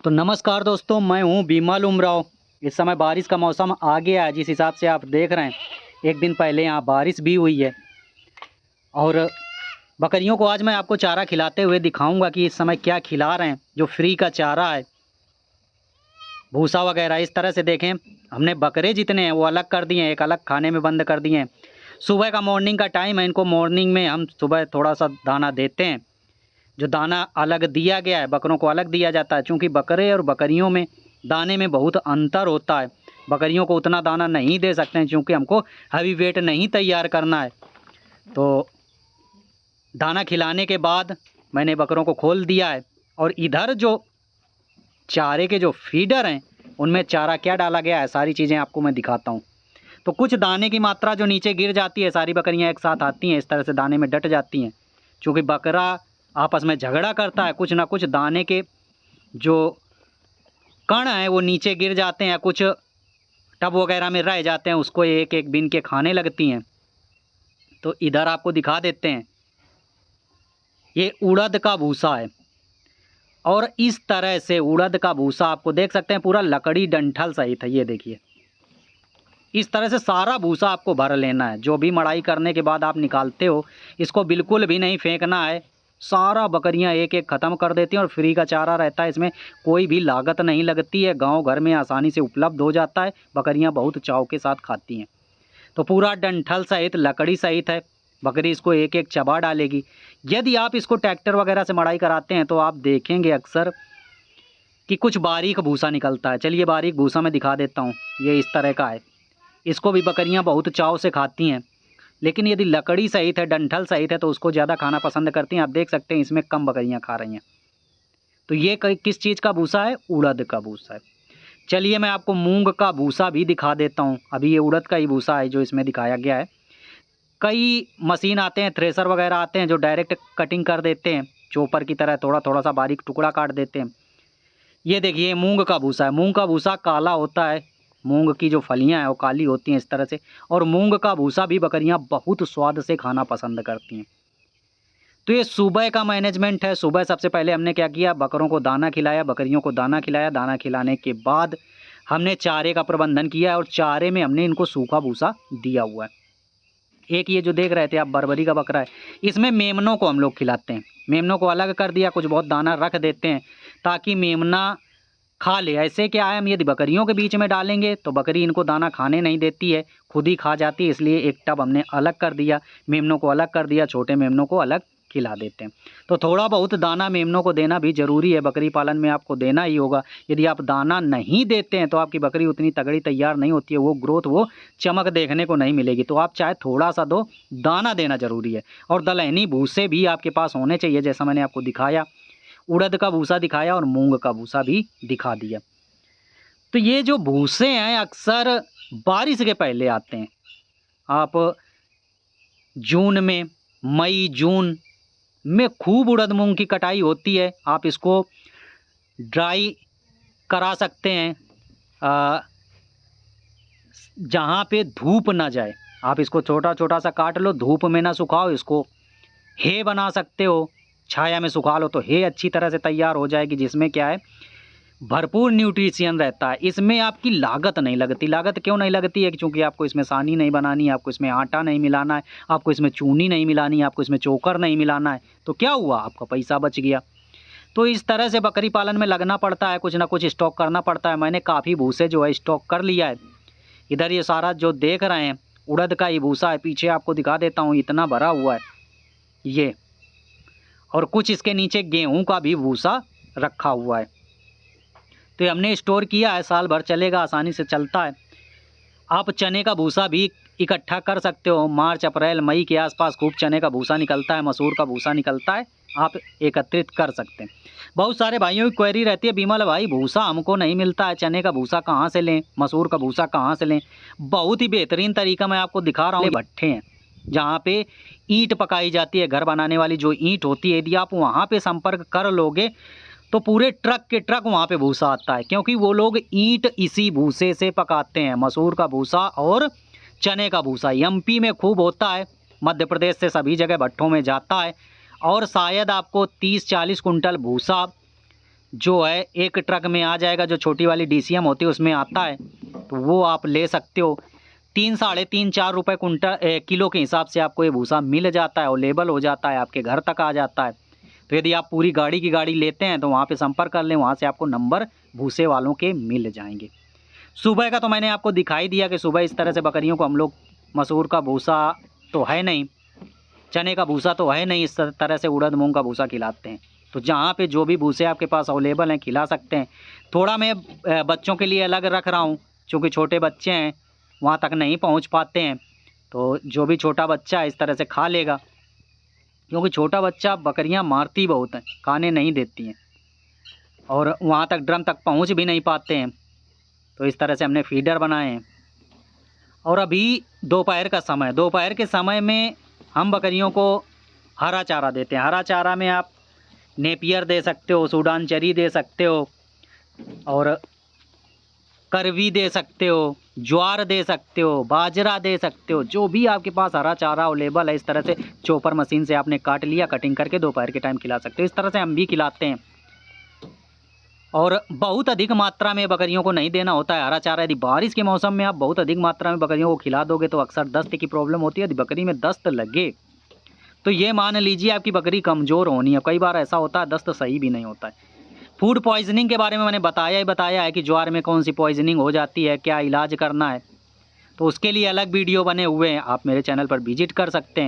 तो नमस्कार दोस्तों, मैं हूं बिमल उमराव। इस समय बारिश का मौसम आ गया है। जिस हिसाब से आप देख रहे हैं, एक दिन पहले यहाँ बारिश भी हुई है। और बकरियों को आज मैं आपको चारा खिलाते हुए दिखाऊंगा कि इस समय क्या खिला रहे हैं। जो फ्री का चारा है, भूसा वगैरह, इस तरह से देखें। हमने बकरे जितने हैं वो अलग कर दिए हैं, एक अलग खाने में बंद कर दिए हैं। सुबह का मॉर्निंग का टाइम है, इनको मॉर्निंग में हम सुबह थोड़ा सा दाना देते हैं। जो दाना अलग दिया गया है, बकरों को अलग दिया जाता है, क्योंकि बकरे और बकरियों में दाने में बहुत अंतर होता है। बकरियों को उतना दाना नहीं दे सकते हैं, क्योंकि हमको हैवी वेट नहीं तैयार करना है। तो दाना खिलाने के बाद मैंने बकरों को खोल दिया है। और इधर जो चारे के जो फीडर हैं, उनमें चारा क्या डाला गया है, सारी चीज़ें आपको मैं दिखाता हूँ। तो कुछ दाने की मात्रा जो नीचे गिर जाती है, सारी बकरियाँ एक साथ आती हैं, इस तरह से दाने में डट जाती हैं। क्योंकि बकरा आपस में झगड़ा करता है, कुछ ना कुछ दाने के जो कण हैं वो नीचे गिर जाते हैं, कुछ टब वगैरह में रह जाते हैं, उसको एक एक बीन के खाने लगती हैं। तो इधर आपको दिखा देते हैं, ये उड़द का भूसा है। और इस तरह से उड़द का भूसा आपको देख सकते हैं, पूरा लकड़ी डंठल सहित है। ये देखिए, इस तरह से सारा भूसा आपको भर लेना है। जो भी मड़ाई करने के बाद आप निकालते हो, इसको बिल्कुल भी नहीं फेंकना है। सारा बकरियां एक एक ख़त्म कर देती हैं। और फ्री का चारा रहता है, इसमें कोई भी लागत नहीं लगती है, गांव घर में आसानी से उपलब्ध हो जाता है। बकरियां बहुत चाव के साथ खाती हैं। तो पूरा डंठल सहित, लकड़ी सहित है। बकरी इसको एक एक चबा डालेगी। यदि आप इसको ट्रैक्टर वगैरह से मड़ाई कराते हैं तो आप देखेंगे अक्सर कि कुछ बारीक भूसा निकलता है। चलिए बारीक भूसा मैं दिखा देता हूँ। ये इस तरह का है। इसको भी बकरियां बहुत चाव से खाती हैं। लेकिन यदि लकड़ी सहित है, डंठल सहित है, तो उसको ज़्यादा खाना पसंद करती हैं। आप देख सकते हैं इसमें कम बकरियां खा रही हैं। तो ये किस चीज़ का भूसा है? उड़द का भूसा है। चलिए मैं आपको मूंग का भूसा भी दिखा देता हूँ। अभी ये उड़द का ही भूसा है जो इसमें दिखाया गया है। कई मशीन आते हैं, थ्रेसर वगैरह आते हैं, जो डायरेक्ट कटिंग कर देते हैं, चोपर की तरह थोड़ा थोड़ा सा बारीक टुकड़ा काट देते हैं। ये देखिए मूंग का भूसा है। मूंग का भूसा काला होता है। मूंग की जो फलियां हैं वो काली होती हैं इस तरह से। और मूंग का भूसा भी बकरियां बहुत स्वाद से खाना पसंद करती हैं। तो ये सुबह का मैनेजमेंट है। सुबह सबसे पहले हमने क्या किया, बकरों को दाना खिलाया, बकरियों को दाना खिलाया। दाना खिलाने के बाद हमने चारे का प्रबंधन किया है। और चारे में हमने इनको सूखा भूसा दिया हुआ है। एक ये जो देख रहे थे आप, बरबरी का बकरा है, इसमें मेमनों को हम लोग खिलाते हैं। मेमनों को अलग कर दिया, कुछ बहुत दाना रख देते हैं ताकि मेमना खा ले। ऐसे क्या है, हम यदि बकरियों के बीच में डालेंगे तो बकरी इनको दाना खाने नहीं देती है, खुद ही खा जाती है। इसलिए एक टब हमने अलग कर दिया, मेमनों को अलग कर दिया, छोटे मेमनों को अलग खिला देते हैं। तो थोड़ा बहुत दाना मेमनों को देना भी ज़रूरी है। बकरी पालन में आपको देना ही होगा। यदि आप दाना नहीं देते हैं तो आपकी बकरी उतनी तगड़ी तैयार नहीं होती है, वो ग्रोथ, वो चमक देखने को नहीं मिलेगी। तो आप चाहे थोड़ा सा दो, दाना देना ज़रूरी है। और दलहनी भूसे भी आपके पास होने चाहिए, जैसा मैंने आपको दिखाया। उड़द का भूसा दिखाया और मूंग का भूसा भी दिखा दिया। तो ये जो भूसे हैं अक्सर बारिश के पहले आते हैं। आप जून में, मई जून में खूब उड़द मूंग की कटाई होती है। आप इसको ड्राई करा सकते हैं, जहाँ पे धूप ना जाए। आप इसको छोटा छोटा सा काट लो, धूप में ना सुखाओ। इसको हे बना सकते हो, छाया में सुखा लो तो हे अच्छी तरह से तैयार हो जाएगी, जिसमें क्या है, भरपूर न्यूट्रिशन रहता है। इसमें आपकी लागत नहीं लगती। लागत क्यों नहीं लगती है? क्योंकि आपको इसमें सानी नहीं बनानी है, आपको इसमें आटा नहीं मिलाना है, आपको इसमें चूनी नहीं मिलानी है, आपको इसमें चोकर नहीं मिलाना है। तो क्या हुआ, आपका पैसा बच गया। तो इस तरह से बकरी पालन में लगना पड़ता है, कुछ ना कुछ स्टॉक करना पड़ता है। मैंने काफ़ी भूसे जो है स्टॉक कर लिया है। इधर ये सारा जो देख रहे हैं उड़द का ही भूसा है। पीछे आपको दिखा देता हूँ, इतना भरा हुआ है ये। और कुछ इसके नीचे गेहूं का भी भूसा रखा हुआ है। तो ये हमने स्टोर किया है, साल भर चलेगा, आसानी से चलता है। आप चने का भूसा भी इकट्ठा कर सकते हो। मार्च अप्रैल मई के आसपास खूब चने का भूसा निकलता है, मसूर का भूसा निकलता है, आप एकत्रित कर सकते हैं। बहुत सारे भाइयों की क्वेरी रहती है, बिमल भाई भूसा हमको नहीं मिलता है, चने का भूसा कहाँ से लें, मसूर का भूसा कहाँ से लें? बहुत ही बेहतरीन तरीका मैं आपको दिखा रहा हूँ। भट्ठे हैं जहाँ पे ईंट पकाई जाती है, घर बनाने वाली जो ईंट होती है, यदि आप वहाँ पे संपर्क कर लोगे तो पूरे ट्रक के ट्रक वहाँ पे भूसा आता है। क्योंकि वो लोग ईंट इसी भूसे से पकाते हैं। मसूर का भूसा और चने का भूसा एमपी में खूब होता है, मध्य प्रदेश से सभी जगह भट्ठों में जाता है। और शायद आपको 30-40 कुंटल भूसा जो है एक ट्रक में आ जाएगा, जो छोटी वाली DCM होती है उसमें आता है, तो वो आप ले सकते हो। 3 साढ़े 3 4 रुपये किलो के हिसाब से आपको ये भूसा मिल जाता है, अवेलेबल हो जाता है, आपके घर तक आ जाता है। तो यदि आप पूरी गाड़ी की गाड़ी लेते हैं तो वहाँ पे संपर्क कर लें, वहाँ से आपको नंबर भूसे वालों के मिल जाएंगे। सुबह का तो मैंने आपको दिखाई दिया कि सुबह इस तरह से बकरियों को हम लोग मसूर का भूसा तो है नहीं, चने का भूसा तो है नहीं, इस तरह से उड़द मूंग का भूसा खिलाते हैं। तो जहाँ पे जो भी भूसे आपके पास अवेलेबल हैं खिला सकते हैं। थोड़ा मैं बच्चों के लिए अलग रख रहा हूँ, क्योंकि छोटे बच्चे हैं, वहाँ तक नहीं पहुँच पाते हैं। तो जो भी छोटा बच्चा है इस तरह से खा लेगा, क्योंकि छोटा बच्चा बकरियाँ मारती बहुत हैं, खाने नहीं देती हैं और वहाँ तक ड्रम तक पहुँच भी नहीं पाते हैं। तो इस तरह से हमने फीडर बनाए हैं। और अभी दोपहर का समय, दोपहर के समय में हम बकरियों को हरा चारा देते हैं। हरा चारा में आप नेपियर दे सकते हो, सूडान चरी दे सकते हो, और करवी दे सकते हो, ज्वार दे सकते हो, बाजरा दे सकते हो, जो भी आपके पास हरा चारा अवेलेबल है। इस तरह से चॉपर मशीन से आपने काट लिया, कटिंग करके दोपहर के टाइम खिला सकते हो। इस तरह से हम भी खिलाते हैं। और बहुत अधिक मात्रा में बकरियों को नहीं देना होता है हरा चारा। यदि बारिश के मौसम में आप बहुत अधिक मात्रा में बकरियों को खिला दोगे तो अक्सर दस्त की प्रॉब्लम होती है। यदि बकरी में दस्त लगे तो ये मान लीजिए आपकी बकरी कमज़ोर होनी है। कई बार ऐसा होता है दस्त सही भी नहीं होता है। फूड पॉइजनिंग के बारे में मैंने बताया है कि ज्वार में कौन सी पॉइजनिंग हो जाती है, क्या इलाज करना है। तो उसके लिए अलग वीडियो बने हुए हैं, आप मेरे चैनल पर विजिट कर सकते हैं।